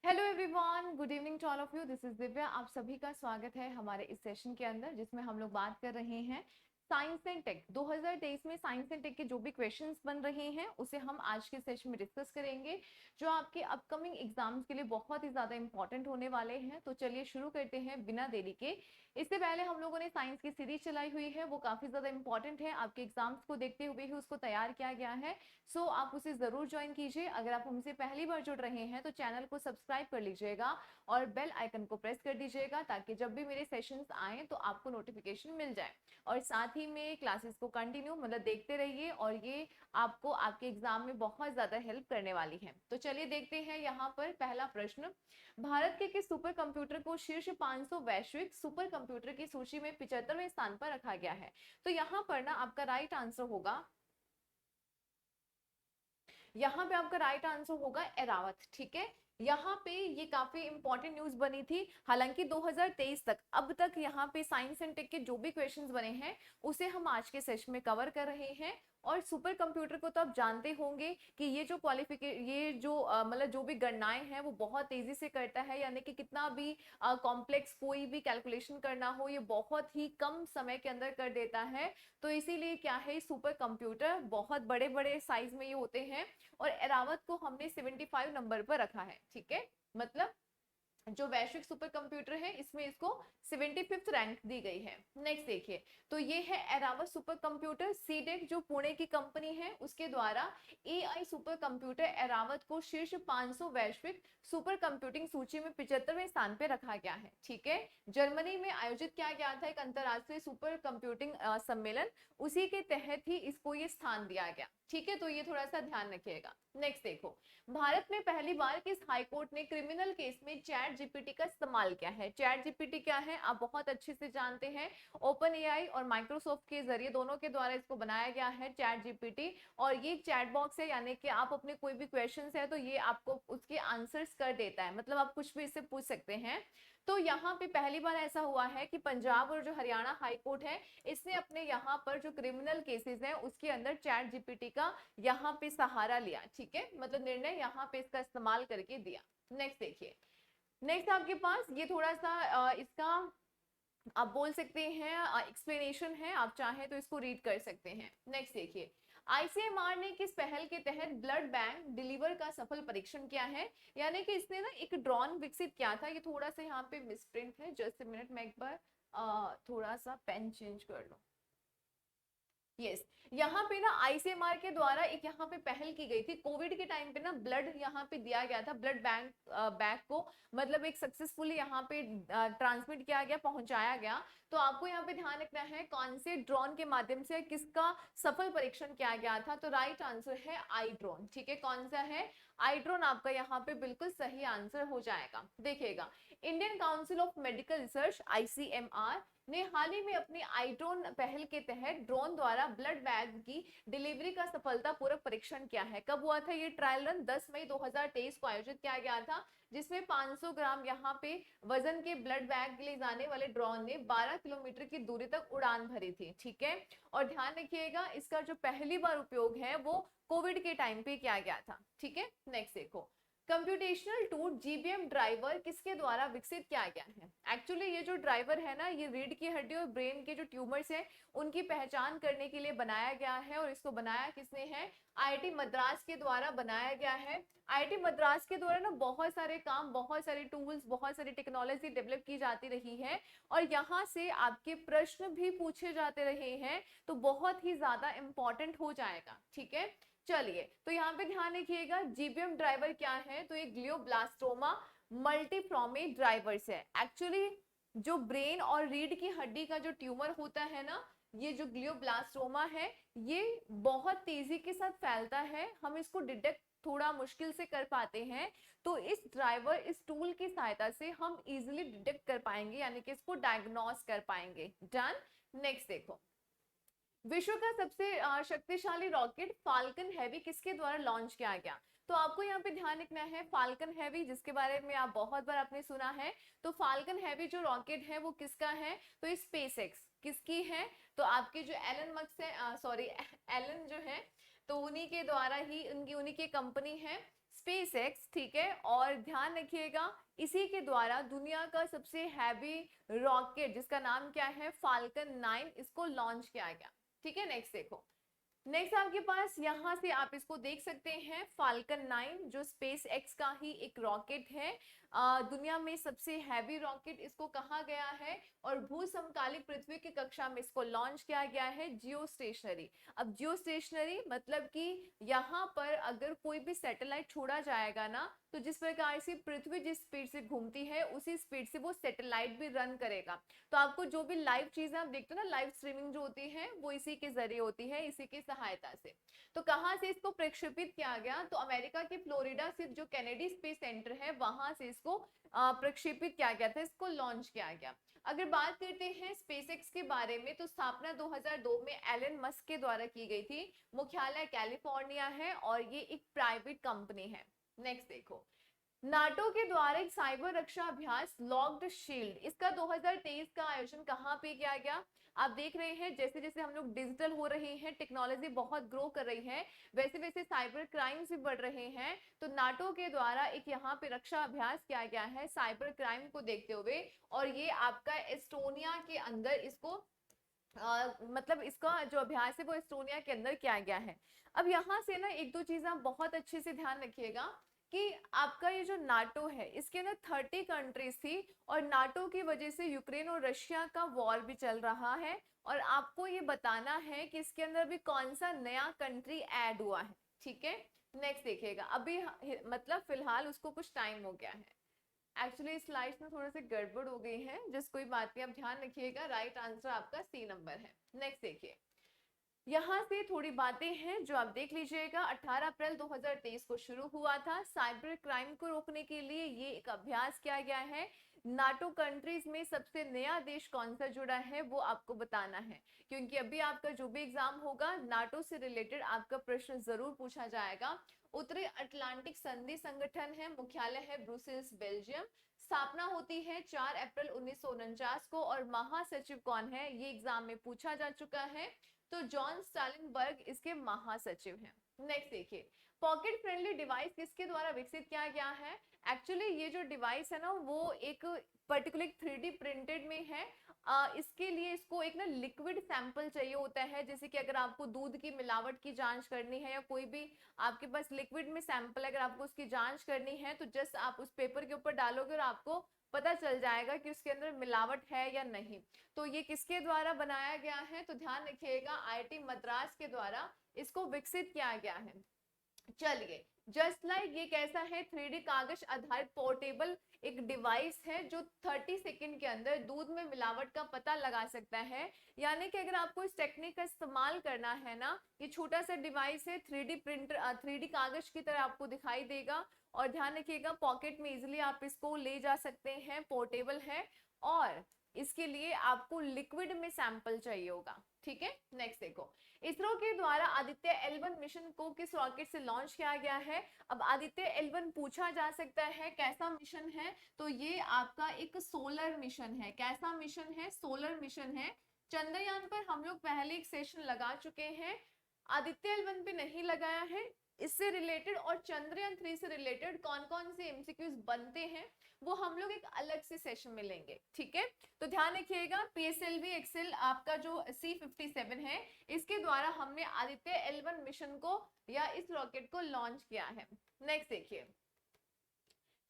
Hello everyone, good evening to all of you. This is Divya. आप सभी का स्वागत है हमारे इस सेशन के अंदर जिसमें हम लोग बात कर रहे हैं साइंस एंड टेक 2023 में साइंस एंड टेक के जो भी क्वेश्चंस बन रहे हैं उसे हम आज के सेशन में डिस्कस करेंगे, जो आपके अपकमिंग एग्जाम्स के लिए बहुत ही ज्यादा इंपॉर्टेंट होने वाले हैं। तो चलिए शुरू करते हैं बिना देरी के। इससे पहले हम लोगों ने साइंस की सीरीज चलाई हुई है, वो काफी ज्यादा इंपॉर्टेंट है, आपके एग्जाम्स को देखते हुए ही उसको तैयार किया गया है। सो आप उसे जरूर ज्वाइन कीजिए। अगर आप हमसे पहली बार जुड़ रहे हैं तो चैनल को सब्सक्राइब कर लीजिएगा और बेल आइकन को प्रेस कर दीजिएगा ताकि जब भी मेरे सेशंस आए तो आपको नोटिफिकेशन मिल जाए। और साथ ही में क्लासेस को कंटिन्यू मतलब देखते रहिए और ये आपको आपके एग्जाम में बहुत ज्यादा हेल्प करने वाली है। तो चलिए देखते हैं यहाँ पर पहला प्रश्न। भारत के किस सुपर कंप्यूटर को शीर्ष 500 वैश्विक सुपर कंप्यूटर की सूची में 75वें स्थान पर रखा गया है? तो यहाँ पर ना आपका राइट आंसर होगा, यहाँ पे आपका राइट आंसर होगा एरावत। ठीक है, यहाँ पे ये काफी इंपॉर्टेंट न्यूज बनी थी। हालांकि 2023 तक अब तक यहाँ पे साइंस एंड टेक के जो भी क्वेश्चंस बने हैं उसे हम आज के सेशन में कवर कर रहे हैं। और सुपर कंप्यूटर को तो आप जानते होंगे कि ये जो ये जो मतलब जो भी गणनाएं हैं वो बहुत तेजी से करता है, यानी कि कितना भी कॉम्प्लेक्स कोई भी कैलकुलेशन करना हो ये बहुत ही कम समय के अंदर कर देता है। तो इसीलिए क्या है, सुपर कंप्यूटर बहुत बड़े बड़े साइज में ये होते हैं। और एरावत को हमने 75 नंबर पर रखा है। ठीक है, मतलब जो वैश्विक सुपर कंप्यूटर है इसमें इसको 75th रैंक दी गई है। नेक्स्ट देखिए, तो ये है एरावत सुपर कंप्यूटर। सीडेक जो पुणे की कंपनी है उसके द्वारा एआई सुपर कंप्यूटर एरावत को शीर्ष 500 वैश्विक सुपर कंप्यूटिंग सूची में 75वें स्थान पे रखा गया है। ठीक है, जर्मनी में आयोजित किया गया था एक अंतरराष्ट्रीय सुपर कंप्यूटिंग सम्मेलन, उसी के तहत ही इसको ये स्थान दिया गया। ठीक है, तो ये थोड़ा सा ध्यान रखिएगा। नेक्स्ट देखो, भारत में पहली बार किस हाईकोर्ट ने क्रिमिनल केस में चैट जीपीटी का इस्तेमाल किया है? चैट जीपीटी क्या है आप बहुत अच्छे से जानते हैं। ओपन एआई और माइक्रोसॉफ्ट के जरिए दोनों के द्वारा इसको बनाया गया है चैट जीपीटी। और ये चैट बॉक्स है, यानी कि आप अपने कोई भी क्वेश्चन है तो ये आपको उसके आंसर्स कर देता है, मतलब आप कुछ भी इससे पूछ सकते हैं। तो यहाँ पे पहली बार ऐसा हुआ है कि पंजाब और जो हरियाणा हाई कोर्ट है इसने अपने यहाँ पर जो क्रिमिनल केसेस हैं उसके अंदर चैट जीपीटी का यहाँ पे सहारा लिया। ठीक है, मतलब निर्णय यहाँ पे इसका इस्तेमाल करके दिया। नेक्स्ट देखिए, नेक्स्ट आपके पास ये थोड़ा सा इसका आप बोल सकते हैं एक्सप्लेनेशन है, आप चाहें तो इसको रीड कर सकते हैं। नेक्स्ट देखिए, आईसीएमआर ने किस पहल के तहत ब्लड बैंक डिलीवर का सफल परीक्षण किया है? यानी कि इसने ना एक ड्रोन विकसित किया था। ये थोड़ा सा यहाँ पे मिसप्रिंट है, जस्ट अ मिनट, मैं एक बार थोड़ा सा पेन चेंज कर लूं। Yes yes. यहाँ पे ना आईसीएमआर के द्वारा एक यहाँ पे पहल की गई थी कोविड के टाइम पे ना, ब्लड यहाँ पे दिया गया था, ब्लड बैंक बैंक को मतलब एक सक्सेसफुली यहाँ पे ट्रांसमिट किया गया, पहुंचाया गया। तो आपको यहाँ पे ध्यान रखना है कौन से ड्रोन के माध्यम से किसका सफल परीक्षण किया गया था। तो राइट आंसर है आई ड्रोन। ठीक है, कौन सा है? आई ड्रोन आपका यहाँ पे बिल्कुल सही आंसर हो जाएगा। देखिएगा, Indian council of medical research ICMR ने हाल ही में अपनी आईड्रोन पहल के तहत ड्रोन द्वारा ब्लड बैग की डिलीवरी का सफलतापूर्वक परीक्षण किया है। कब हुआ था ये ट्रायल रन? 10 मई 2023 को आयोजित किया गया था, जिसमें 500 ग्राम यहाँ पे वजन के ब्लड बैग ले जाने वाले ड्रोन ने 12 किलोमीटर की दूरी तक उड़ान भरी थी। ठीक है, और ध्यान रखिएगा इसका जो पहली बार उपयोग है वो कोविड के टाइम पे किया गया था। ठीक है, नेक्स्ट देखो, कंप्यूटेशनल टूल जीबीएम ड्राइवर किसके द्वारा विकसित किया गया है? एक्चुअली ये जो ड्राइवर है ना, ये रीढ़ की हड्डी और ब्रेन के जो ट्यूमर्स हैं उनकी पहचान करने के लिए बनाया गया है। और इसको बनाया किसने है? आईआईटी मद्रास के द्वारा बनाया गया है। आईआईटी मद्रास के द्वारा ना बहुत सारे काम, बहुत सारे टूल्स, बहुत सारी टेक्नोलॉजी डेवलप की जाती रही है और यहाँ से आपके प्रश्न भी पूछे जाते रहे हैं, तो बहुत ही ज्यादा इंपॉर्टेंट हो जाएगा। ठीक है, चलिए तो यहाँ पे ध्यान रखिएगा जीबीएम ड्राइवर क्या है, तो ये ग्लियोब्लास्टोमा मल्टीफ्रॉमी ड्राइवर्स है। एक्चुअली जो ब्रेन और रीढ़ की हड्डी का जो ट्यूमर होता है ना, ये जो ग्लियोब्लास्टोमा है ये बहुत तेजी के साथ फैलता है, हम इसको डिटेक्ट थोड़ा मुश्किल से कर पाते हैं। तो इस ड्राइवर, इस टूल की सहायता से हम इजिली डिटेक्ट कर पाएंगे, यानी कि इसको डायग्नोस कर पाएंगे। डन। नेक्स्ट देखो, विश्व का सबसे शक्तिशाली रॉकेट फाल्कन हैवी किसके द्वारा लॉन्च किया गया? तो आपको यहाँ पे ध्यान रखना है फाल्कन हैवी, जिसके बारे में आप बहुत बार आपने सुना है। तो फाल्कन हैवी जो रॉकेट है वो किसका है? तो स्पेस एक्स किसकी है? तो आपके जो एलन मस्क है, सॉरी एलन जो है, तो उन्हीं के द्वारा ही, उनकी उन्हीं की कंपनी है स्पेस एक्स, ठीक है। और ध्यान रखिएगा इसी के द्वारा दुनिया का सबसे हैवी रॉकेट जिसका नाम क्या है फाल्कन 9, इसको लॉन्च किया गया, ठीक है। नेक्स्ट देखो, नेक्स्ट आपके पास यहाँ से आप इसको देख सकते हैं फाल्कन 9 जो स्पेस एक्स का ही एक रॉकेट है। दुनिया में सबसे हैवी रॉकेट इसको कहा गया है और भू समकालिक पृथ्वी की कक्षा में इसको लॉन्च किया गया है जियो स्टेशनरी। अब जियो स्टेशनरी मतलब कि यहाँ पर अगर कोई भी सैटेलाइट छोड़ा जाएगा ना, तो जिस प्रकार से पृथ्वी जिस स्पीड से घूमती है उसी स्पीड से वो सैटेलाइट भी रन करेगा। तो आपको जो भी लाइव चीजें आप देखते हो ना, लाइव स्ट्रीमिंग जो होती है वो इसी के जरिए होती है, इसी की सहायता से। तो कहाँ से इसको प्रक्षेपित किया गया, तो अमेरिका के फ्लोरिडा स्थित जो कैनेडी स्पेस सेंटर है वहां से इसको प्रक्षेपित किया गया था, इसको लॉन्च किया गया। अगर बात करते हैं स्पेसएक्स के बारे में, तो स्थापना 2002 में एलन मस्क के द्वारा की गई थी। मुख्यालय कैलिफोर्निया है और ये एक प्राइवेट कंपनी है। नेक्स्ट देखो, नाटो के द्वारा एक साइबर रक्षा अभ्यास लॉक्ड शील्ड, इसका 2023 का आयोजन कहाँ पे किया गया। आप देख रहे हैं जैसे जैसे हम लोग डिजिटल हो रहे हैं, टेक्नोलॉजी बहुत ग्रो कर रही है, वैसे वैसे साइबर क्राइम्स भी बढ़ रहे हैं। तो नाटो के द्वारा एक यहाँ पे रक्षा अभ्यास किया गया है साइबर क्राइम को देखते हुए, और ये आपका एस्टोनिया के अंदर इसको मतलब इसका जो अभ्यास है वो एस्टोनिया के अंदर किया गया है। अब यहाँ से ना एक दो चीजें आप बहुत अच्छे से ध्यान रखिएगा कि आपका ये जो नाटो है इसके अंदर 30 कंट्रीज थी, और नाटो की वजह से यूक्रेन और रशिया का वॉर भी चल रहा है, और आपको ये बताना है कि इसके अंदर भी कौन सा नया कंट्री ऐड हुआ है, ठीक है। नेक्स्ट देखिएगा, अभी मतलब फिलहाल उसको कुछ टाइम हो गया है। एक्चुअली स्लाइड्स में थोड़ा सा गड़बड़ हो गई है, जिस कोई बात नहीं, आप ध्यान रखिएगा। राइट आंसर आपका सी नंबर है। नेक्स्ट देखिए, यहाँ से थोड़ी बातें हैं जो आप देख लीजिएगा। 18 अप्रैल 2023 को शुरू हुआ था। साइबर क्राइम को रोकने के लिए ये एक अभ्यास किया गया है। नाटो कंट्रीज में सबसे नया देश कौन सा जुड़ा है वो आपको बताना है, क्योंकि अभी आपका जो भी एग्जाम होगा नाटो से रिलेटेड आपका प्रश्न जरूर पूछा जाएगा। उत्तरी अटलांटिक संधि संगठन है, मुख्यालय है ब्रुसेल्स बेल्जियम। स्थापना होती है 4 अप्रैल 1949 को, और महासचिव कौन है ये एग्जाम में पूछा जा चुका है, तो जॉन स्टालिनबर्ग इसके महासचिव हैं। नेक्स्ट देखिए, पॉकेट फ्रेंडली डिवाइस किसके द्वारा विकसित किया गया है। एक्चुअली ये जो डिवाइस है ना वो एक पर्टिकुलर 3D प्रिंटेड में है। इसके लिए इसको एक ना लिक्विड सैंपल चाहिए होता है, जैसे कि अगर आपको दूध की मिलावट की जांच करनी है या कोई भी आपके पास लिक्विड में सैंपल अगर आपको उसकी जांच करनी है, तो जस्ट आप उस पेपर के ऊपर डालोगे और आपको पता चल जाएगा कि उसके अंदर मिलावट है या नहीं। तो ये किसके द्वारा बनाया गया है, तो ध्यान रखिएगा आईआईटी मद्रास के द्वारा इसको विकसित किया गया है। चलिए, जस्ट लाइक ये कैसा है, 3D कागज आधारित पोर्टेबल एक डिवाइस है जो 30 सेकंड के अंदर दूध में मिलावट का पता लगा सकता है। यानी कि अगर आपको इस टेक्निक का इस्तेमाल करना है ना, ये छोटा सा डिवाइस है, 3D प्रिंटर 3D कागज की तरह आपको दिखाई देगा, और ध्यान रखिएगा पॉकेट में इजिली आप इसको ले जा सकते हैं, पोर्टेबल है, और इसके लिए आपको लिक्विड में सैंपल चाहिए होगा, ठीक है। नेक्स्ट देखो, इसरो के द्वारा आदित्य L1 मिशन को किस रॉकेट से लॉन्च किया गया है। अब आदित्य L1 पूछा जा सकता है कैसा मिशन है, तो ये आपका एक सोलर मिशन है। कैसा मिशन है, सोलर मिशन है। चंद्रयान पर हम लोग पहले एक सेशन लगा चुके हैं, आदित्य L1 पे नहीं लगाया है। इससे रिलेटेड और चंद्रयान 3 से रिलेटेड कौन कौन से एमसीक्यूज बनते हैं वो हम लोग एक अलग से सेशन में लेंगे, ठीक है। तो ध्यान रखिएगा, पीएसएलवी एक्सेल आपका जो C57 है, इसके द्वारा हमने आदित्य L1 मिशन को या इस रॉकेट को लॉन्च किया है। नेक्स्ट देखिए,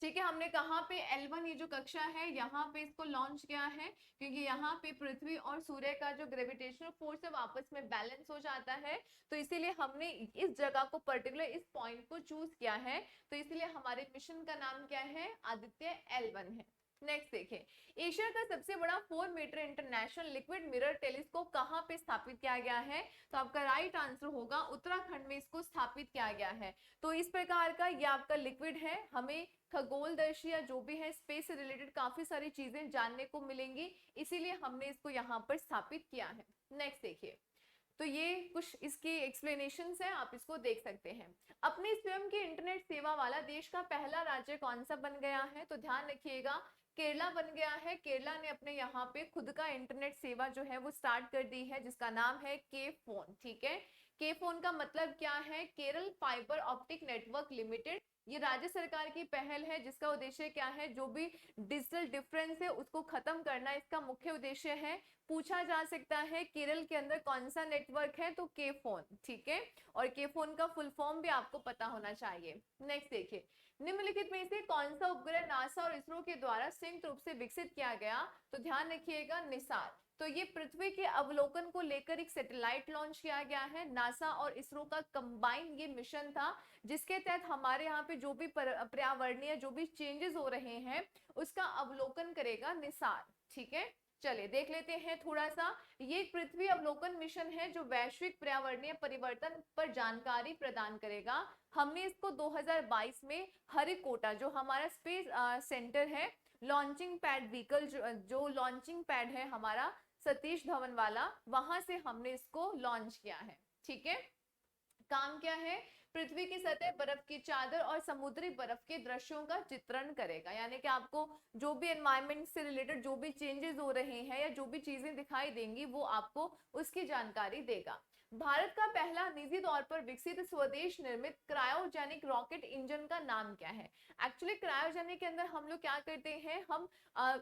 ठीक है, हमने कहाँ पे L1 ये जो कक्षा है यहाँ पे इसको लॉन्च किया है, क्योंकि यहाँ पे पृथ्वी और सूर्य का जो ग्रेविटेशनल फोर्स है आपस में बैलेंस हो जाता है, तो इसीलिए हमने इस जगह को पर्टिकुलर इस पॉइंट को चूज किया है। तो इसीलिए हमारे मिशन का नाम क्या है, आदित्य L1 है। नेक्स्ट देखिए, एशिया का सबसे बड़ा 4 metre international liquid mirror telescope कहाँ पे स्थापित किया गया है, तो आपका राइट आंसर होगा उत्तराखंड में इसको स्थापित किया गया है। तो इस प्रकार का ये आपका लिक्विड है, हमें खगोलदर्शी या जो भी है स्पेस से रिलेटेड काफी सारी चीजें जानने को मिलेंगी, इसीलिए हमने इसको यहाँ पर स्थापित किया है। नेक्स्ट देखिए, तो ये कुछ इसकी एक्सप्लेनेशंस है, आप इसको देख सकते हैं। अपनी स्वयं की इंटरनेट सेवा वाला देश का पहला राज्य कौन सा बन गया है, तो ध्यान रखिएगा केरला बन गया है। केरला ने अपने यहाँ पे खुद का इंटरनेट सेवा जो है वो स्टार्ट कर दी है, जिसका नाम है के फोन, ठीक है। के फोन का मतलब क्या है? Kerala fibre optic network limited. ये राज्य सरकार की पहल है जिसका उद्देश्य क्या है? जो भी डिजिटल डिफरेंस है उसको खत्म करना इसका मुख्य उद्देश्य है। पूछा जा सकता है केरल के अंदर कौन सा नेटवर्क है? तो के फोन, ठीक है। और के फोन का फुल फॉर्म भी आपको पता होना चाहिए। नेक्स्ट देखिए, निम्नलिखित में से कौन सा उपग्रह नासा और इसरो के द्वारा संयुक्त रूप से विकसित किया गया? तो ध्यान रखिएगा, निसार। तो ये पृथ्वी के अवलोकन को लेकर एक सैटेलाइट लॉन्च किया गया है, नासा और इसरो का कंबाइन ये मिशन था, जिसके तहत हमारे यहाँ पे जो भी पर्यावरणीय जो भी चेंजेस हो रहे हैं उसका अवलोकन करेगा निसार, ठीक है। चलिए देख लेते हैं थोड़ा सा। ये एक पृथ्वी अवलोकन मिशन है जो वैश्विक पर्यावरणीय परिवर्तन पर जानकारी प्रदान करेगा। हमने इसको 2022 में हरिकोटा, जो हमारा स्पेस सेंटर है, लॉन्चिंग पैड व्हीकल, जो लॉन्चिंग पैड है हमारा सतीश धवन वाला, वहां से हमने इसको लॉन्च किया है, ठीक है। काम क्या है? पृथ्वी की सतह, बर्फ की चादर और समुद्री बर्फ के दृश्यों का चित्रण करेगा, यानी कि आपको जो भी एनवायरनमेंट से रिलेटेड जो भी चेंजेस हो रहे हैं या जो भी चीजें दिखाई देंगी वो आपको उसकी जानकारी देगा। भारत का पहला निजी तौर पर विकसित स्वदेश निर्मित क्रायोजेनिक रॉकेट इंजन का नाम क्या है? एक्चुअली क्रायोजेनिक के अंदर हम लोग क्या करते हैं, हम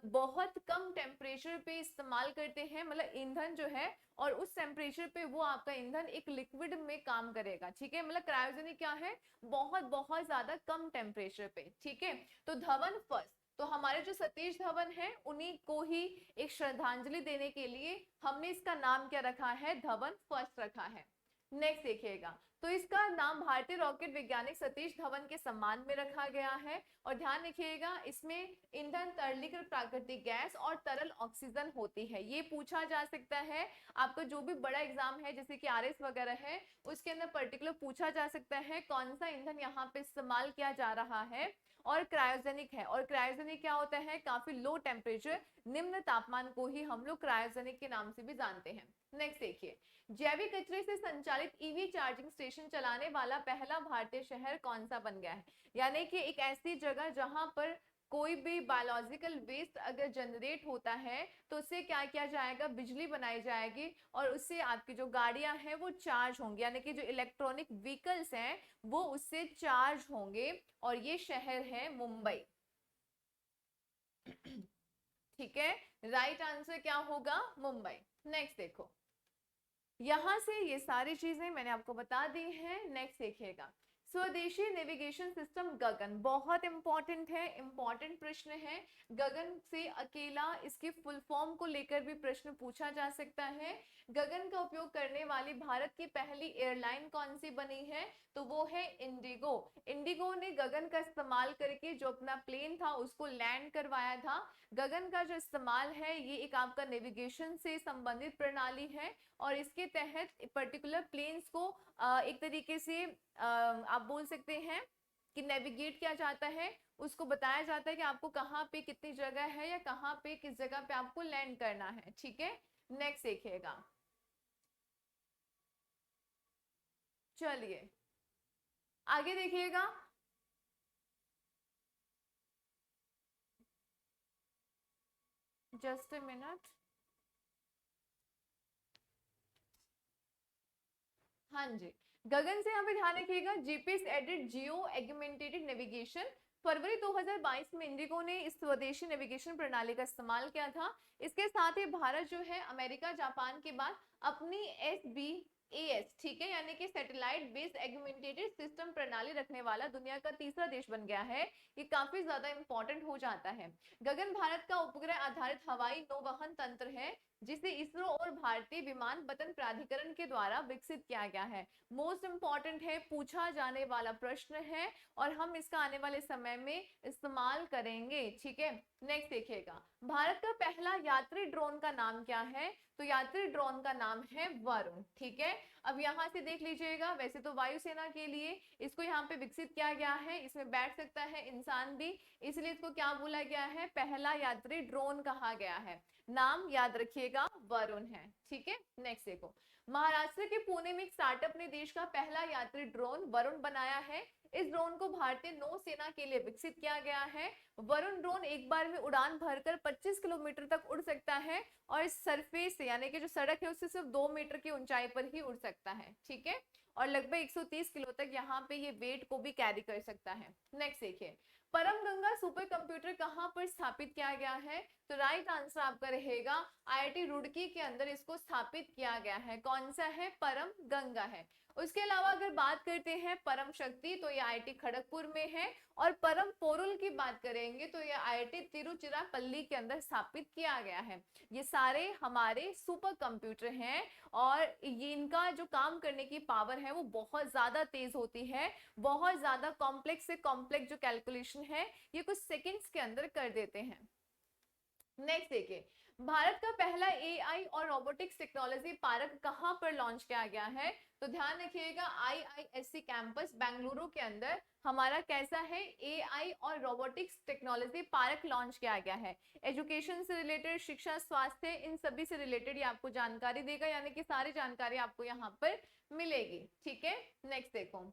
बहुत कम टेम्परेचर पे इस्तेमाल करते हैं, मतलब ईंधन जो है, और उस टेम्परेचर पे वो आपका ईंधन एक लिक्विड में काम करेगा, ठीक है। मतलब क्रायोजेनिक क्या है? बहुत बहुत ज्यादा कम टेम्परेचर पे, ठीक है। तो धवन फर्स्ट, तो हमारे जो सतीश धवन है उन्हीं को ही एक श्रद्धांजलि देने के लिए हमने इसका नाम क्या रखा है? धवन फर्स्ट रखा है। नेक्स्ट देखिएगा, तो इसका नाम भारतीय रॉकेट वैज्ञानिक सतीश धवन के सम्मान में रखा गया है। और ध्यान रखिएगा, इसमें ईंधन तरलीकृत प्राकृतिक गैस और तरल ऑक्सीजन होती है। ये पूछा जा सकता है आपका जो भी बड़ा एग्जाम है जैसे कि आरएस वगैरह है, उसके अंदर पर्टिकुलर पूछा जा सकता है कौन सा ईंधन यहाँ पे इस्तेमाल किया जा रहा है। और क्रायोजेनिक है, और क्रायोजेनिक क्या होता है? काफी लो टेम्परेचर, निम्न तापमान को ही हम लोग क्रायोजेनिक के नाम से भी जानते हैं। नेक्स्ट देखिए, जैविक कचरे से संचालित ईवी चार्जिंग स्टेशन चलाने वाला पहला भारतीय शहर कौन सा बन गया है? यानी कि एक ऐसी जगह जहां पर कोई भी बायोलॉजिकल वेस्ट अगर जनरेट होता है तो उससे क्या किया जाएगा? बिजली बनाई जाएगी और उससे आपकी जो गाड़ियां हैं वो चार्ज होंगी, यानी कि जो इलेक्ट्रॉनिक व्हीकल्स हैं वो उससे चार्ज होंगे। और ये शहर है मुंबई, ठीक है। राइट आंसर क्या होगा? मुंबई। नेक्स्ट देखो, यहां से ये सारी चीजें मैंने आपको बता दी हैं। नेक्स्ट देखिएगा, स्वदेशी नेविगेशन सिस्टम गगन, बहुत इंपॉर्टेंट है, इंपॉर्टेंट प्रश्न है। गगन से अकेला इसके फुल फॉर्म को लेकर भी प्रश्न पूछा जा सकता है। गगन का उपयोग करने वाली भारत की पहली एयरलाइन कौन सी बनी है? तो वो है इंडिगो। इंडिगो ने गगन का इस्तेमाल करके जो अपना प्लेन था उसको लैंड करवाया था। गगन का जो इस्तेमाल है ये एक आपका नेविगेशन से संबंधित प्रणाली है, और इसके तहत पर्टिकुलर प्लेन्स को एक तरीके से आप बोल सकते हैं कि नेविगेट किया जाता है। उसको बताया जाता है कि आपको कहाँ पे कितनी जगह है या कहाँ पे किस जगह पे आपको लैंड करना है, ठीक है। नेक्स्ट देखिएगा, चलिए आगे देखिएगा। जस्ट अ मिनट, हाँ जी। गगन से यहाँ पे ध्यान रखिएगा, जीपीएस एडेड जियो एगमेंटेड नेविगेशन। फरवरी 2022 में इंडिगो ने इस स्वदेशी नेविगेशन प्रणाली का इस्तेमाल किया था। इसके साथ ही भारत जो है अमेरिका जापान के बाद अपनी SBAS, ठीक है, यानी कि सैटेलाइट बेस्ड एगमेंटेड सिस्टम प्रणाली रखने वाला दुनिया का तीसरा देश बन गया है। ये काफी ज्यादा इंपॉर्टेंट हो जाता है। गगन भारत का उपग्रह आधारित हवाई नौवहन तंत्र है जिसे इसरो और भारतीय विमानपत्तन प्राधिकरण के द्वारा विकसित किया गया है। मोस्ट इंपॉर्टेंट है, पूछा जाने वाला प्रश्न है और हम इसका आने वाले समय में इस्तेमाल करेंगे, ठीक है। नेक्स्ट देखिएगा, भारत का पहला यात्री ड्रोन का नाम क्या है? तो यात्री ड्रोन का नाम है वरुण, ठीक है। अब यहाँ से देख लीजिएगा, वैसे तो वायुसेना के लिए इसको यहाँ पे विकसित किया गया है, इसमें बैठ सकता है इंसान भी, इसलिए इसको क्या बोला गया है? पहला यात्री ड्रोन कहा गया है। नाम याद रखिएगा, वरुण है, ठीक है। नेक्स्ट देखो, महाराष्ट्र के पुणे में एक स्टार्टअप ने देश का पहला यात्री ड्रोन वरुण बनाया है। इस ड्रोन को भारतीय नौसेना के लिए विकसित किया गया है। वरुण ड्रोन एक बार में उड़ान भरकर 25 किलोमीटर तक उड़ सकता है और सरफेस से यानी कि जो सड़क है उससे सिर्फ 2 मीटर की ऊंचाई पर ही उड़ सकता है, ठीक है। और लगभग 130 किलो तक यहाँ पे ये वेट को भी कैरी कर सकता है। नेक्स्ट देखिए, परम गंगा सुपर कंप्यूटर कहां पर स्थापित किया गया है? तो राइट आंसर आपका रहेगा आईआईटी रुड़की के अंदर इसको स्थापित किया गया है। कौन सा है? परम गंगा है। उसके अलावा अगर बात करते हैं परम शक्ति तो ये आईआईटी खड़गपुर में है, और परम पोरुल की बात करेंगे तो ये आईआईटी तिरुचिरापल्ली के अंदर स्थापित किया गया है। ये सारे हमारे सुपर कंप्यूटर हैं और ये इनका जो काम करने की पावर है वो बहुत ज्यादा तेज होती है। बहुत ज्यादा कॉम्प्लेक्स से कॉम्प्लेक्स जो कैलकुलेशन है ये कुछ सेकंड्स के अंदर कर देते हैं। नेक्स्ट देखिए, भारत का पहला एआई और रोबोटिक्स टेक्नोलॉजी पार्क कहां पर लॉन्च किया गया है? तो ध्यान रखिएगा आईआईएससी कैंपस बेंगलुरु के अंदर हमारा कैसा है एआई और रोबोटिक्स टेक्नोलॉजी पार्क लॉन्च किया गया है। एजुकेशन से रिलेटेड, शिक्षा, स्वास्थ्य, इन सभी से रिलेटेड ये आपको जानकारी देगा, यानी कि सारी जानकारी आपको यहाँ पर मिलेगी, ठीक है। नेक्स्ट देखो,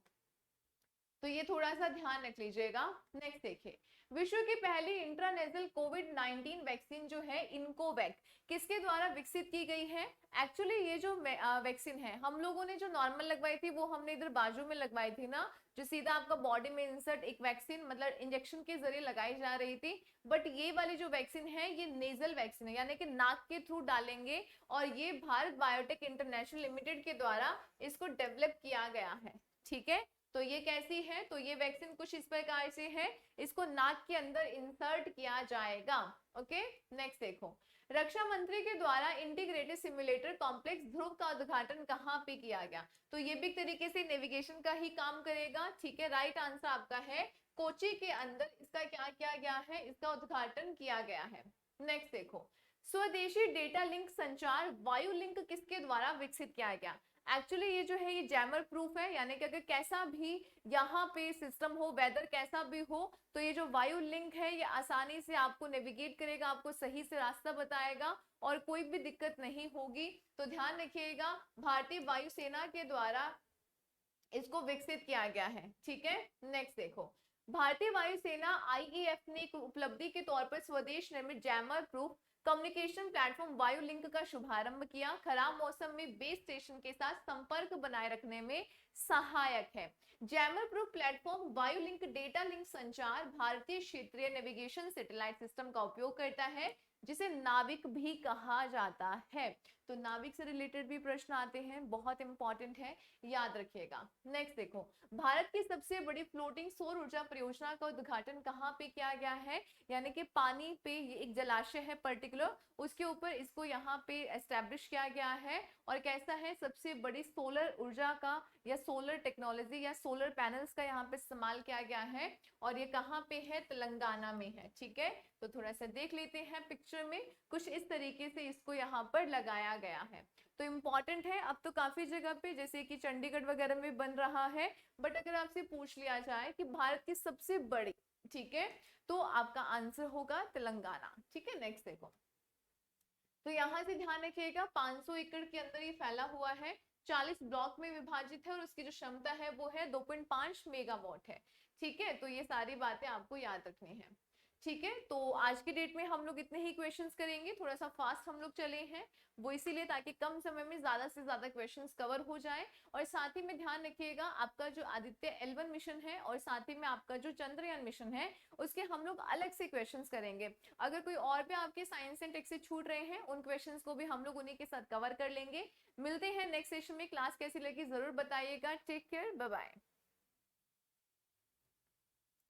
तो ये थोड़ा सा ध्यान रख लीजिएगा। नेक्स्ट देखिए, विश्व की पहली इंट्रानेजल कोविड-19 वैक्सीन जो है इनकोवैक किसके द्वारा विकसित की गई है? एक्चुअली ये जो वैक्सीन है हम लोगों ने जो नॉर्मल लगवाई थी वो हमने इधर बाजू में लगवाई थी ना, जो सीधा आपका बॉडी में इंसर्ट एक वैक्सीन मतलब इंजेक्शन के जरिए लगाई जा रही थी। बट ये वाली जो वैक्सीन है ये नेजल वैक्सीन है, यानी कि नाक के थ्रू डालेंगे, और ये भारत बायोटेक इंटरनेशनल लिमिटेड के द्वारा इसको डेवलप किया गया है, ठीक है। तो ये कैसी है? तो ये वैक्सीन कुछ इस प्रकार से है, इसको नाक के अंदर इंसर्ट किया जाएगा। ओके, नेक्स्ट देखो, रक्षा मंत्री के द्वारा इंटीग्रेटेड सिमुलेटर कॉम्प्लेक्स ध्रुव का उद्घाटन कहां पे किया गया? तो ये भी एक तरीके से नेविगेशन का ही काम करेगा, ठीक है। राइट आंसर आपका है कोची के अंदर इसका क्या किया गया है? इसका उद्घाटन किया गया है। नेक्स्ट देखो, स्वदेशी डेटा लिंक संचार वायु लिंक किसके द्वारा विकसित किया गया? एक्चुअली ये जो है ये जैमर प्रूफ है, यानी कि अगर कैसा भी यहाँ पे सिस्टम हो, वेदर कैसा भी हो, तो ये जो वायु लिंक है ये आसानी से आपको नेविगेट करेगा, आपको सही से रास्ता बताएगा और कोई भी दिक्कत नहीं होगी। तो ध्यान रखिएगा भारतीय वायुसेना के द्वारा इसको विकसित किया गया है, ठीक है। नेक्स्ट देखो, भारतीय वायुसेना आईएएफ ने एक उपलब्धि के तौर पर स्वदेश निर्मित जैमर प्रूफ कम्युनिकेशन प्लेटफॉर्म वायु लिंक का शुभारंभ किया। खराब मौसम में बेस स्टेशन के साथ संपर्क बनाए रखने में सहायक है। जैमर प्रूफ प्लेटफॉर्म वायु लिंक डेटा लिंक संचार भारतीय क्षेत्रीय नेविगेशन सैटेलाइट सिस्टम का उपयोग करता है, जिसे नाविक भी कहा जाता है। तो नाविक से रिलेटेड भी प्रश्न आते हैं, बहुत इंपॉर्टेंट है, याद रखिएगा। नेक्स्ट देखो, भारत की सबसे बड़ी फ्लोटिंग सौर ऊर्जा परियोजना का उद्घाटन कहाँ पे किया गया है? यानी कि पानी पे ये एक जलाशय है पर्टिकुलर, उसके ऊपर इसको यहाँ पे एस्टेब्लिश किया गया है। और कैसा है? सबसे बड़ी सोलर ऊर्जा का या सोलर टेक्नोलॉजी या सोलर पैनल्स का यहाँ पे इस्तेमाल किया गया है, और ये कहाँ पे है? तेलंगाना में है, ठीक है। तो थोड़ा सा देख लेते हैं पिक्चर में, कुछ इस तरीके से इसको यहाँ पर लगाया गया है। तो इम्पॉर्टेंट है, अब तो काफी जगह पे जैसे कि चंडीगढ़ वगैरह में बन रहा है। बट अगर आपसे पूछ लिया जाए कि भारत की सबसे बड़ी, ठीक है, तो आपका आंसर होगा तेलंगाना, ठीक है। नेक्स्ट देखो, तो यहाँ से ध्यान रखिएगा 500 एकड़ के अंदर ये फैला हुआ है, 40 ब्लॉक में विभाजित है, और उसकी जो क्षमता है वो है 2.5 मेगावाट है, ठीक है। तो ये सारी बातें आपको याद रखनी है, ठीक है। तो आज की डेट में हम लोग इतने ही क्वेश्चंस करेंगे, थोड़ा सा फास्ट हम लोग चले हैं, वो इसीलिए ताकि कम समय में ज्यादा से ज्यादा क्वेश्चंस कवर हो जाए। और साथ ही में ध्यान रखिएगा आपका जो आदित्य L1 मिशन है और साथ ही में आपका जो चंद्रयान मिशन है उसके हम लोग अलग से क्वेश्चंस करेंगे। अगर कोई और भी आपके साइंस एंड टेक से छूट रहे हैं उन क्वेश्चंस को भी हम लोग उन्हीं के साथ कवर कर लेंगे। मिलते हैं नेक्स्ट सेशन में। क्लास कैसी लगी जरूर बताइएगा। Take care, bye bye.